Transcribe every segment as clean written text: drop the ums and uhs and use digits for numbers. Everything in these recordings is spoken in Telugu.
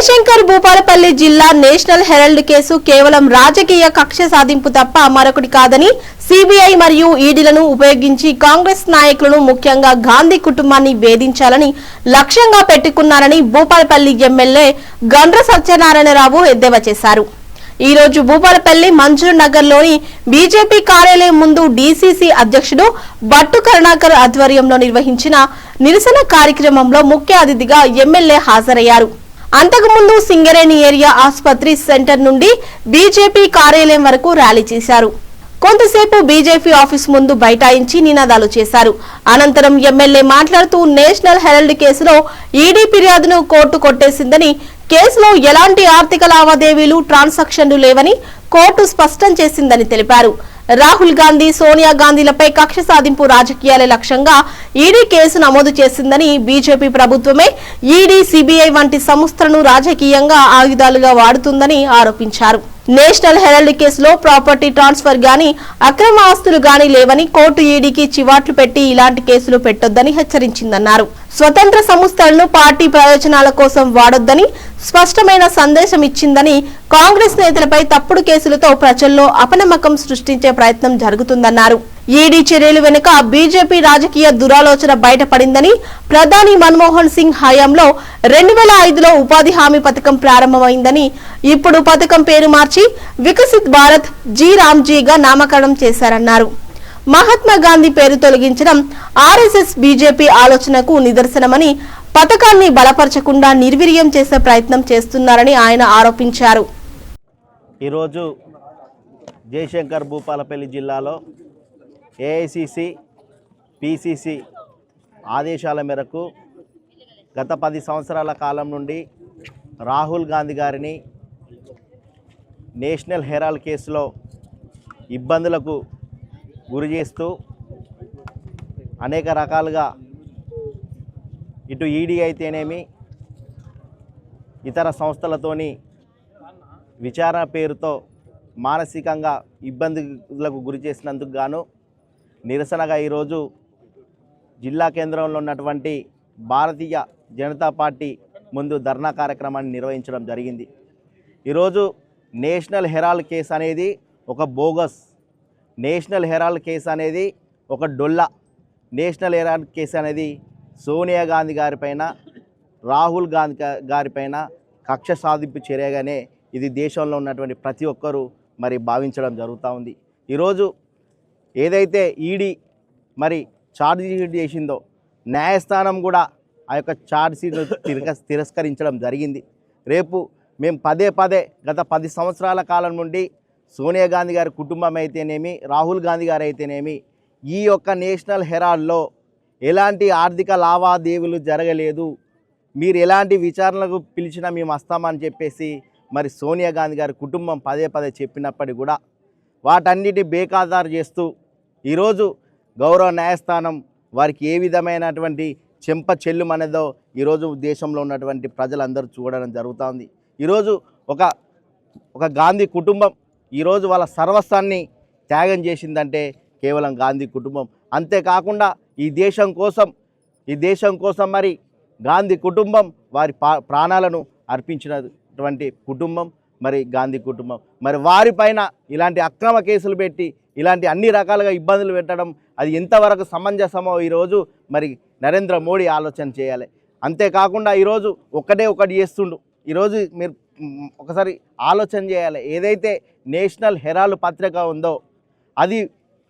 జయశంకర్ భూపాలపల్లి జిల్లా నేషనల్ హెరాల్డ్ కేసు కేవలం రాజకీయ కక్ష సాధింపు తప్ప మరొకటి కాదని సిబిఐ మరియు ఈడీలను ఉపయోగించి కాంగ్రెస్ నాయకులను ముఖ్యంగా గాంధీ కుటుంబాన్ని వేధించాలని లక్ష్యంగా పెట్టుకున్నారని భూపాలపల్లి ఎమ్మెల్యే గండ్ర సత్యనారాయణరావు ఎద్దేవా చేశారు. ఈ రోజు భూపాలపల్లి మంజూర్ నగర్ లోని బీజేపీ కార్యాలయం ముందు డీసీసీ అధ్యక్షుడు బట్టు కరుణాకర్ ఆధ్వర్యంలో నిర్వహించిన నిరసన కార్యక్రమంలో ముఖ్య అతిథిగా ఎమ్మెల్యే హాజరయ్యారు. అంతకుముందు సింగరేణి ఏరియా ఆసుపత్రి సెంటర్ నుండి బీజేపీ కార్యాలయం వరకు ర్యాలీ చేశారు. కొంతసేపు బీజేపీ ఆఫీస్ ముందు బైఠాయించి నినాదాలు చేశారు. అనంతరం ఎమ్మెల్యే మాట్లాడుతూ నేషనల్ హెరాల్డ్ కేసులో ఈడీ ఫిర్యాదును కోర్టు కొట్టేసిందని, కేసులో ఎలాంటి ఆర్థిక లావాదేవీలు ట్రాన్సాక్షన్లు లేవని కోర్టు స్పష్టం చేసిందని తెలిపారు. రాహుల్ గాంధీ, సోనియా గాంధీలపై కక్ష సాధింపు రాజకీయాల లక్ష్యంగా ఈడీ కేసు నమోదు చేసిందని, బీజేపీ ప్రభుత్వమే ఈడీ, సిబిఐ వంటి సంస్థలను రాజకీయంగా ఆయుధాలుగా వాడుతుందని ఆరోపించారు. నేషనల్ హెరాల్డ్ కేసులో ప్రాపర్టీ ట్రాన్స్ఫర్ గాని, అక్రమ ఆస్తులు గాని లేవని కోర్టు ఈడీకి చివాట్లు పెట్టి ఇలాంటి కేసులు పెట్టొద్దని హెచ్చరించిందన్నారు. స్వతంత్ర సంస్థలను పార్టీ ప్రయోజనాల కోసం వాడొద్దని స్పష్టమైన సందేశం ఇచ్చిందని, కాంగ్రెస్ నేతలపై తప్పుడు కేసులతో ప్రజల్లో అపనమ్మకం సృష్టించే ప్రయత్నం జరుగుతుందన్నారు. ఈడీ చర్యలు వెనుక బీజేపీ రాజకీయ దురాలోచన బయటపడిందని, ప్రధాని మన్మోహన్ సింగ్ హయాంలో 2005లో ఉపాధి హామీ పథకం ప్రారంభమైందని, ఇప్పుడు పథకం పేరు మార్చి వికసిత్ భారత్ జీ రామ్జీగా నామకరణం చేశారన్నారు. మహాత్మా గాంధీ పేరు తొలగించడం ఆర్ఎస్ఎస్ బీజేపీ ఆలోచనకు నిదర్శనమని, పథకాన్ని బలపరచకుండా నిర్వీర్యం చేసే ప్రయత్నం చేస్తున్నారని ఆయన ఆరోపించారు. ఈరోజు జయశంకర్ భూపాలపల్లి జిల్లాలో ఏఐసిసి, పిసిసి ఆదేశాల మేరకు గత 10 సంవత్సరాల కాలం నుండి రాహుల్ గాంధీ గారిని నేషనల్ హెరాల్డ్ కేసులో ఇబ్బందులకు గురి చేస్తూ అనేక రకాలుగా ఇటు ఈడీ అయితేనేమి ఇతర సంస్థలతోని విచారణ పేరుతో మానసికంగా ఇబ్బందులకు గురి చేసినందుకు గాను నిరసనగా ఈరోజు జిల్లా కేంద్రంలో ఉన్నటువంటి భారతీయ జనతా పార్టీ ముందు ధర్నా కార్యక్రమాన్ని నిర్వహించడం జరిగింది. ఈరోజు నేషనల్ హెరాల్డ్ కేసు అనేది ఒక బోగస్, నేషనల్ హెరాల్డ్ కేసు అనేది ఒక డొల్ల. నేషనల్ హెరాల్డ్ కేసు అనేది సోనియా గాంధీ గారిపైన, రాహుల్ గాంధీ గారిపైన కక్ష సాధింపు చర్యగానే ఇది దేశంలో ఉన్నటువంటి ప్రతి ఒక్కరూ మరి భావించడం జరుగుతూ ఉంది. ఈరోజు ఏదైతే ఈడీ మరి ఛార్జ్ షీట్ చేసిందో న్యాయస్థానం కూడా ఆ యొక్క ఛార్జ్ షీట్ను తిరస్కరించడం జరిగింది. రేపు మేము పదే గత 10 సంవత్సరాల కాలం నుండి సోనియా గాంధీ గారి కుటుంబం అయితేనేమి, రాహుల్ గాంధీ గారు అయితేనేమి ఈ యొక్క నేషనల్ హెరాల్డ్లో ఎలాంటి ఆర్థిక లావాదేవీలు జరగలేదు, మీరు ఎలాంటి విచారణలకు పిలిచినా మేము వస్తామని చెప్పేసి మరి సోనియా గాంధీ గారి కుటుంబం పదే చెప్పినప్పటికీ కూడా వాటన్నిటి బేఖాతారు చేస్తూ ఈరోజు గౌరవ న్యాయస్థానం వారికి ఏ విధమైనటువంటి చెంప చెల్లుమనేదో ఈరోజు దేశంలో ఉన్నటువంటి ప్రజలందరూ చూడడం జరుగుతూ ఉంది. ఈరోజు ఒక గాంధీ కుటుంబం ఈరోజు వాళ్ళ సర్వస్వాన్ని త్యాగం చేసిందంటే కేవలం గాంధీ కుటుంబం. అంతేకాకుండా ఈ దేశం కోసం మరి గాంధీ కుటుంబం వారి ప్రాణాలను అర్పించినటువంటి కుటుంబం మరి గాంధీ కుటుంబం. మరి వారిపైన ఇలాంటి అక్రమ కేసులు పెట్టి ఇలాంటి అన్ని రకాలుగా ఇబ్బందులు పెట్టడం అది ఎంతవరకు సమంజసమో ఈరోజు మరి నరేంద్ర మోడీ ఆలోచన చేయాలి. అంతేకాకుండా ఈరోజు ఒకటి చేస్తుండు. ఈరోజు మీరు ఒకసారి ఆలోచన చేయాలి. ఏదైతే నేషనల్ హెరాల్డ్ పత్రిక ఉందో అది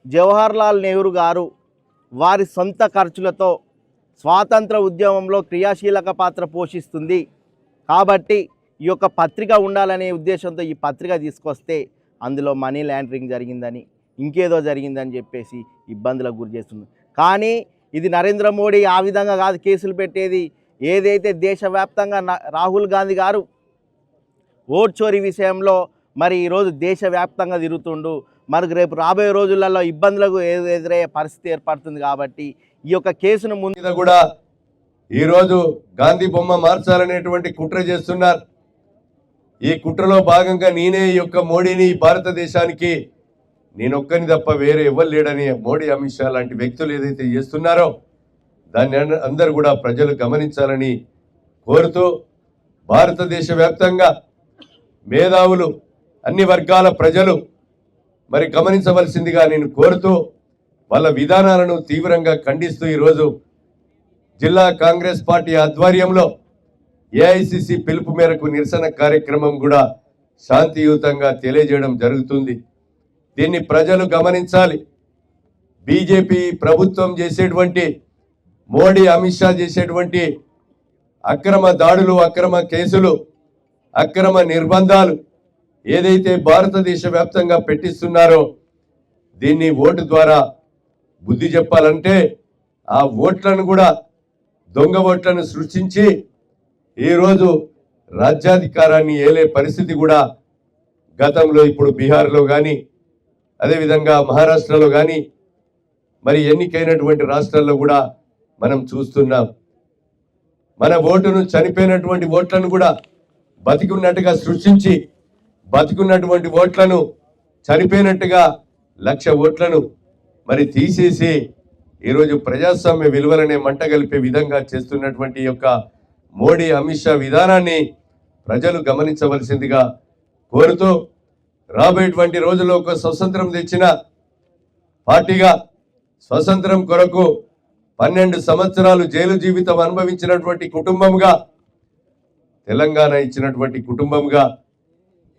జవహర్లాల్ నెహ్రూ గారు వారి సొంత ఖర్చులతో స్వాతంత్ర ఉద్యమంలో క్రియాశీలక పాత్ర పోషిస్తుంది కాబట్టి ఈ యొక్క పత్రిక ఉండాలనే ఉద్దేశంతో ఈ పత్రిక తీసుకొస్తే అందులో మనీ లాండరింగ్ జరిగిందని, ఇంకేదో జరిగిందని చెప్పేసి ఇబ్బందులకు గురి చేస్తుంది. కానీ ఇది నరేంద్ర మోడీ ఆ విధంగా కాదు కేసులు పెట్టేది. ఏదైతే దేశవ్యాప్తంగా రాహుల్ గాంధీ గారు ఓట్ చోరీ విషయంలో మరి ఈరోజు దేశవ్యాప్తంగా తిరుగుతుండు, మనకు రేపు రాబోయే రోజులలో ఇబ్బందులకు ఎదురయ్యే పరిస్థితి ఏర్పడుతుంది. కాబట్టి ఈ యొక్క కేసును ముందు కూడా ఈరోజు గాంధీ బొమ్మ మార్చాలనేటువంటి కుట్ర చేస్తున్నారు. ఈ కుట్రలో భాగంగా నేనే ఈ యొక్క మోడీని భారతదేశానికి నేనొక్కని తప్ప వేరే ఎవరు లేడని మోడీ, అమిత్ షా లాంటి వ్యక్తులు ఏదైతే చేస్తున్నారో దాన్ని అందరూ కూడా ప్రజలు గమనించాలని కోరుతూ భారతదేశ వ్యాప్తంగా మేధావులు అన్ని వర్గాల ప్రజలు మరి గమనించవలసిందిగా నేను కోరుతూ వాళ్ళ విధానాలను తీవ్రంగా ఖండిస్తూ ఈరోజు జిల్లా కాంగ్రెస్ పార్టీ ఆధ్వర్యంలో ఏఐసిసి పిలుపు మేరకు నిరసన కార్యక్రమం కూడా శాంతియుతంగా తెలియజేయడం జరుగుతుంది. దీన్ని ప్రజలు గమనించాలి. బీజేపీ ప్రభుత్వం చేసేటువంటి మోడీ అమిత్ షా చేసేటువంటి అక్రమ దాడులు, అక్రమ కేసులు, అక్రమ నిర్బంధాలు ఏదైతే భారతదేశ వ్యాప్తంగా పెట్టిస్తున్నారో దీన్ని ఓటు ద్వారా బుద్ధి చెప్పాలంటే ఆ ఓట్లను కూడా దొంగ ఓట్లను సృష్టించి ఈరోజు రాజ్యాధికారాన్ని ఏలే పరిస్థితి కూడా గతంలో ఇప్పుడు బీహార్లో కానీ అదేవిధంగా మహారాష్ట్రలో కానీ మరి ఎన్నికైనటువంటి రాష్ట్రాల్లో కూడా మనం చూస్తున్నాం. మన ఓటును చనిపోయినటువంటి ఓట్లను కూడా బతికున్నట్టుగా సృష్టించి బతికున్నటువంటి ఓట్లను చనిపోయినట్టుగా 1,00,000 ఓట్లను మరి తీసేసి ఈరోజు ప్రజాస్వామ్య విలువలనే మంటగలిపే విధంగా చేస్తున్నటువంటి యొక్క మోడీ అమిత్ షా విధానాన్ని ప్రజలు గమనించవలసిందిగా కోరుతూ రాబోయేటువంటి రోజుల్లో ఒక స్వతంత్రం తెచ్చిన పార్టీగా స్వతంత్రం కొరకు 12 సంవత్సరాలు జైలు జీవితం అనుభవించినటువంటి కుటుంబంగా, తెలంగాణ ఇచ్చినటువంటి కుటుంబంగా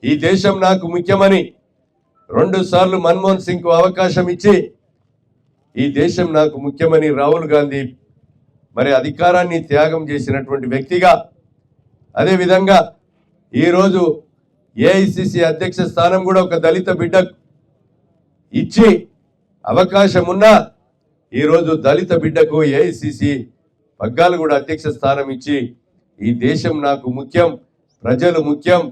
ఈ దేశం నాకు ముఖ్యమని 2 సార్లు మన్మోహన్ సింగ్ కు అవకాశం ఇచ్చి ఈ దేశం నాకు ముఖ్యమని రాహుల్ గాంధీ మరి అధికారాన్ని త్యాగం చేసినటువంటి వ్యక్తిగా, అదేవిధంగా ఈరోజు ఏఐసిసి అధ్యక్ష స్థానం కూడా ఒక దళిత బిడ్డకు ఇచ్చి అవకాశం ఉన్నా ఈరోజు దళిత బిడ్డకు ఏఐసిసి పగ్గాలు కూడా అధ్యక్ష స్థానం ఇచ్చి ఈ దేశం నాకు ముఖ్యం, ప్రజలు ముఖ్యం,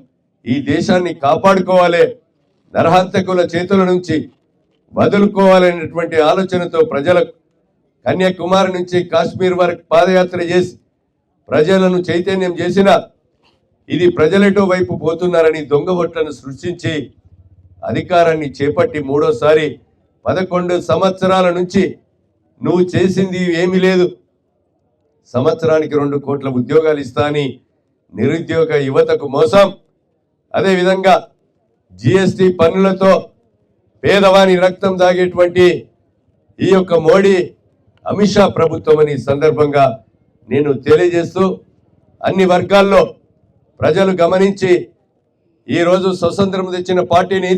ఈ దేశాన్ని కాపాడుకోవాలి, నరహంతకుల చేతుల నుంచి వదులుకోవాలనేటువంటి ఆలోచనతో ప్రజలకు కన్యాకుమారి నుంచి కాశ్మీర్ వరకు పాదయాత్ర చేసి ప్రజలను చైతన్యం చేసిన ఇది ప్రజలెటో వైపు పోతున్నారని దొంగ ఓట్లను సృష్టించి అధికారాన్ని చేపట్టి 3వసారి 11 సంవత్సరాల నుంచి నువ్వు చేసింది ఏమీ లేదు, సంవత్సరానికి 2 కోట్ల ఉద్యోగాలు ఇస్తా అని నిరుద్యోగ యువతకు మోసం, అదేవిధంగా జిఎస్టి పన్నులతో పేదవాని రక్తం దాగేటువంటి ఈ యొక్క మోడీ అమిత్ షా ప్రభుత్వం అని సందర్భంగా నేను తెలియజేస్తూ అన్ని వర్గాల్లో ప్రజలు గమనించి ఈరోజు స్వతంత్రం తెచ్చిన పార్టీని